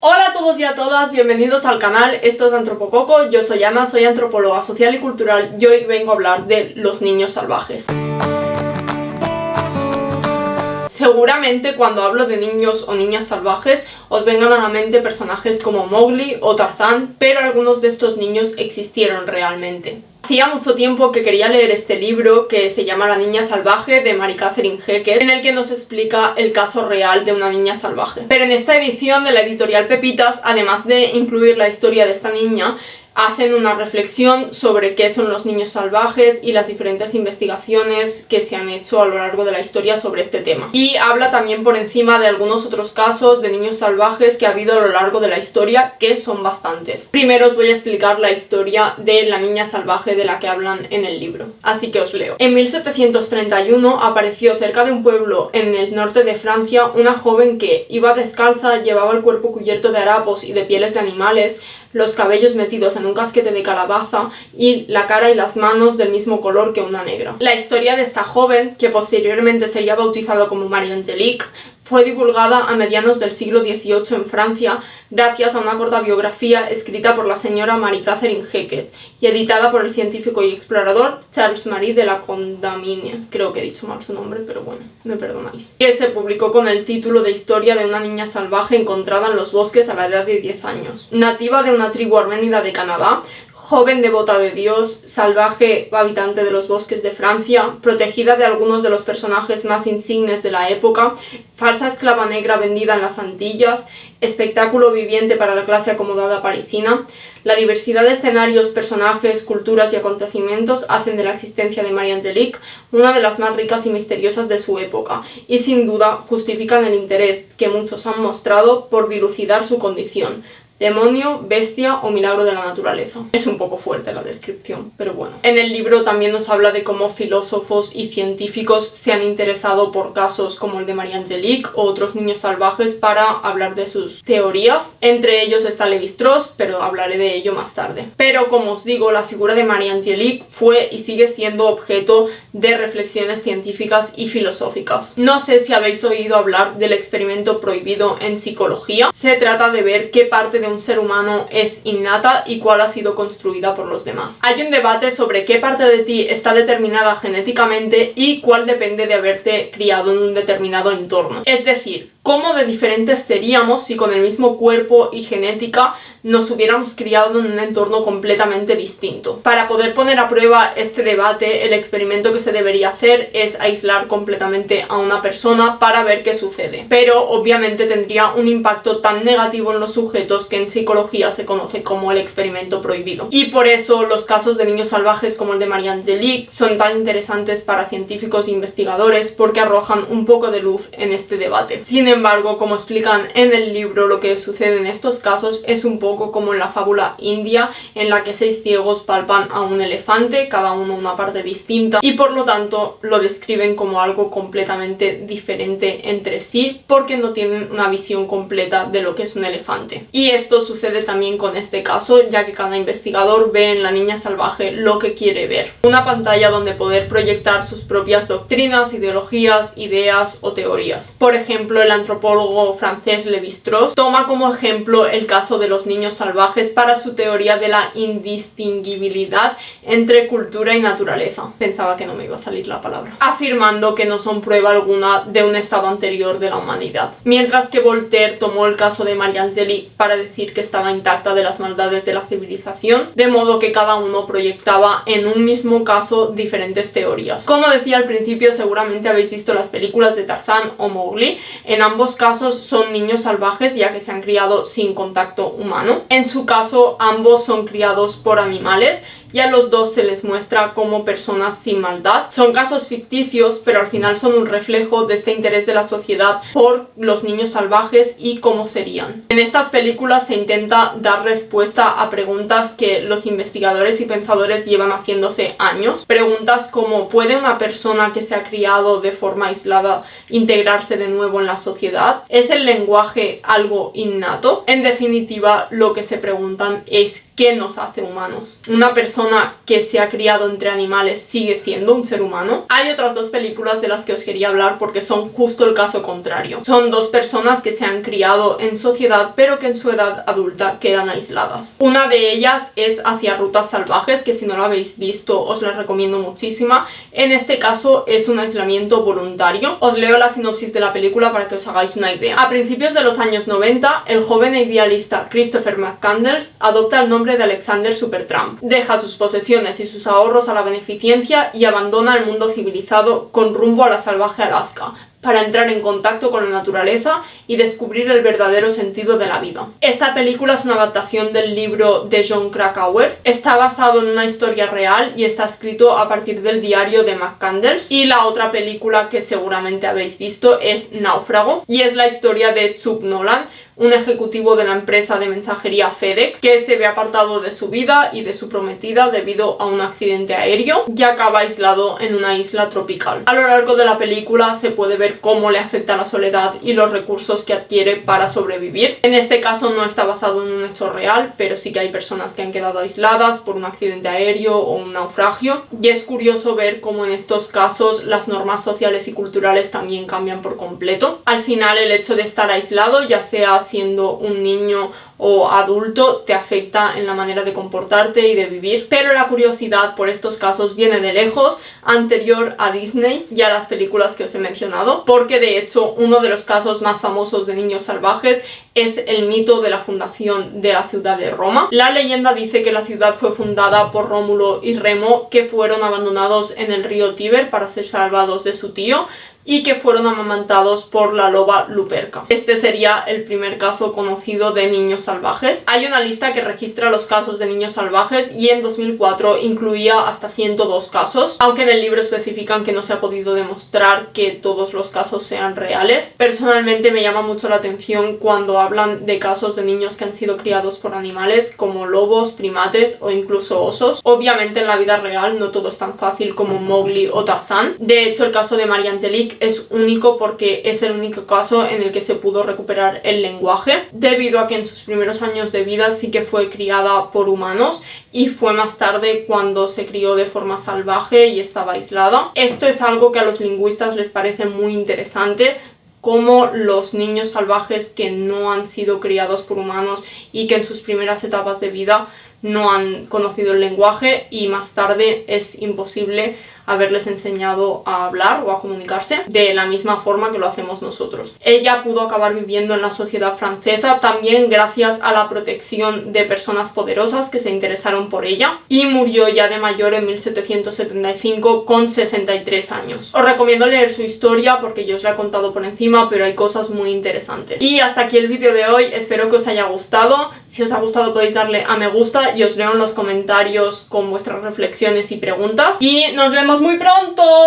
Hola a todos y a todas, bienvenidos al canal, esto es Antropococo, yo soy Ana, soy antropóloga social y cultural y hoy vengo a hablar de los niños salvajes. Seguramente cuando hablo de niños o niñas salvajes os vengan a la mente personajes como Mowgli o Tarzán, pero algunos de estos niños existieron realmente. Hacía mucho tiempo que quería leer este libro que se llama La niña salvaje de Mary Catherine Hackett, en el que nos explica el caso real de una niña salvaje. Pero en esta edición de la editorial Pepitas, además de incluir la historia de esta niña, hacen una reflexión sobre qué son los niños salvajes y las diferentes investigaciones que se han hecho a lo largo de la historia sobre este tema. Y habla también por encima de algunos otros casos de niños salvajes que ha habido a lo largo de la historia, que son bastantes. Primero os voy a explicar la historia de la niña salvaje de la que hablan en el libro, así que os leo. En 1731 apareció cerca de un pueblo en el norte de Francia una joven que iba descalza, llevaba el cuerpo cubierto de harapos y de pieles de animales, los cabellos metidos en un casquete de calabaza y la cara y las manos del mismo color que una negra. La historia de esta joven, que posteriormente sería bautizada como Marie Angelique, fue divulgada a mediados del siglo XVIII en Francia gracias a una corta biografía escrita por la señora Mary Catherine Hackett y editada por el científico y explorador Charles-Marie de la Condamine. Creo que he dicho mal su nombre, pero bueno, me perdonáis. Que se publicó con el título de Historia de una niña salvaje encontrada en los bosques a la edad de 10 años. Nativa de una tribu arménida de Canadá, joven devota de Dios, salvaje habitante de los bosques de Francia, protegida de algunos de los personajes más insignes de la época, falsa esclava negra vendida en las Antillas, espectáculo viviente para la clase acomodada parisina, la diversidad de escenarios, personajes, culturas y acontecimientos hacen de la existencia de Marie Angelique una de las más ricas y misteriosas de su época, y sin duda justifican el interés que muchos han mostrado por dilucidar su condición. Demonio, bestia o milagro de la naturaleza. Es un poco fuerte la descripción, pero bueno. En el libro también nos habla de cómo filósofos y científicos se han interesado por casos como el de Marie Angelique o otros niños salvajes para hablar de sus teorías. Entre ellos está Lévi-Strauss, pero hablaré de ello más tarde. Pero como os digo, la figura de Marie Angelique fue y sigue siendo objeto de reflexiones científicas y filosóficas. No sé si habéis oído hablar del experimento prohibido en psicología. Se trata de ver qué parte de un ser humano es innata y cuál ha sido construida por los demás. Hay un debate sobre qué parte de ti está determinada genéticamente y cuál depende de haberte criado en un determinado entorno. Es decir, cómo de diferentes seríamos si con el mismo cuerpo y genética nos hubiéramos criado en un entorno completamente distinto. Para poder poner a prueba este debate, el experimento que se debería hacer es aislar completamente a una persona para ver qué sucede. Pero obviamente tendría un impacto tan negativo en los sujetos que en psicología se conoce como el experimento prohibido. Y por eso los casos de niños salvajes como el de Marie Angelique son tan interesantes para científicos e investigadores porque arrojan un poco de luz en este debate. Sin embargo, como explican en el libro, lo que sucede en estos casos es un poco como en la fábula india, en la que 6 ciegos palpan a un elefante, cada uno una parte distinta, y por lo tanto lo describen como algo completamente diferente entre sí, porque no tienen una visión completa de lo que es un elefante. Y esto sucede también con este caso, ya que cada investigador ve en la niña salvaje lo que quiere ver. Una pantalla donde poder proyectar sus propias doctrinas, ideologías, ideas o teorías. Por ejemplo, el antropólogo francés Lévi-Strauss toma como ejemplo el caso de los niños salvajes para su teoría de la indistinguibilidad entre cultura y naturaleza. Pensaba que no me iba a salir la palabra. Afirmando que no son prueba alguna de un estado anterior de la humanidad. Mientras que Voltaire tomó el caso de Marie Angelique para decir que estaba intacta de las maldades de la civilización, de modo que cada uno proyectaba en un mismo caso diferentes teorías. Como decía al principio, seguramente habéis visto las películas de Tarzán o Mowgli. En ambos casos son niños salvajes, ya que se han criado sin contacto humano. En su caso, ambos son criados por animales y a los dos se les muestra como personas sin maldad. Son casos ficticios, pero al final son un reflejo de este interés de la sociedad por los niños salvajes y cómo serían. En estas películas se intenta dar respuesta a preguntas que los investigadores y pensadores llevan haciéndose años. Preguntas como: ¿puede una persona que se ha criado de forma aislada integrarse de nuevo en la sociedad? ¿Es el lenguaje algo innato? En definitiva, lo que se preguntan es ¿qué nos hace humanos? ¿Una persona que se ha criado entre animales sigue siendo un ser humano? Hay otras dos películas de las que os quería hablar porque son justo el caso contrario. Son dos personas que se han criado en sociedad pero que en su edad adulta quedan aisladas. Una de ellas es Hacia rutas salvajes, que si no la habéis visto os la recomiendo muchísima. En este caso es un aislamiento voluntario. Os leo la sinopsis de la película para que os hagáis una idea. A principios de los años 90, el joven e idealista Christopher McCandless adopta el nombre de Alexander Supertramp. Deja sus posesiones y sus ahorros a la beneficencia y abandona el mundo civilizado con rumbo a la salvaje Alaska, para entrar en contacto con la naturaleza y descubrir el verdadero sentido de la vida. Esta película es una adaptación del libro de Jon Krakauer. Está basado en una historia real y está escrito a partir del diario de McCandless. Y la otra película que seguramente habéis visto es Náufrago, y es la historia de Chuck Nolan, un ejecutivo de la empresa de mensajería FedEx, que se ve apartado de su vida y de su prometida debido a un accidente aéreo y acaba aislado en una isla tropical. A lo largo de la película se puede ver cómo le afecta la soledad y los recursos que adquiere para sobrevivir. En este caso no está basado en un hecho real, pero sí que hay personas que han quedado aisladas por un accidente aéreo o un naufragio, y es curioso ver cómo en estos casos las normas sociales y culturales también cambian por completo. Al final, el hecho de estar aislado, ya sea siendo un niño o adulto, te afecta en la manera de comportarte y de vivir, pero la curiosidad por estos casos viene de lejos, anterior a Disney y a las películas que os he mencionado, porque de hecho uno de los casos más famosos de niños salvajes es el mito de la fundación de la ciudad de Roma. La leyenda dice que la ciudad fue fundada por Rómulo y Remo, que fueron abandonados en el río Tíber para ser salvados de su tío, y que fueron amamantados por la loba Luperca. Este sería el primer caso conocido de niños salvajes. Hay una lista que registra los casos de niños salvajes y en 2004 incluía hasta 102 casos, aunque en el libro especifican que no se ha podido demostrar que todos los casos sean reales. Personalmente me llama mucho la atención cuando hablan de casos de niños que han sido criados por animales como lobos, primates o incluso osos. Obviamente en la vida real no todo es tan fácil como Mowgli o Tarzán. De hecho, el caso de Marie Angelique es único porque es el único caso en el que se pudo recuperar el lenguaje, debido a que en sus primeros años de vida sí que fue criada por humanos y fue más tarde cuando se crió de forma salvaje y estaba aislada. Esto es algo que a los lingüistas les parece muy interesante, cómo los niños salvajes que no han sido criados por humanos y que en sus primeras etapas de vida no han conocido el lenguaje y más tarde es imposible haberles enseñado a hablar o a comunicarse de la misma forma que lo hacemos nosotros. Ella pudo acabar viviendo en la sociedad francesa también gracias a la protección de personas poderosas que se interesaron por ella, y murió ya de mayor en 1775 con 63 años. Os recomiendo leer su historia porque yo os la he contado por encima, pero hay cosas muy interesantes. Y hasta aquí el vídeo de hoy, espero que os haya gustado. Si os ha gustado podéis darle a me gusta y os leo en los comentarios con vuestras reflexiones y preguntas. Y nos vemos muy pronto.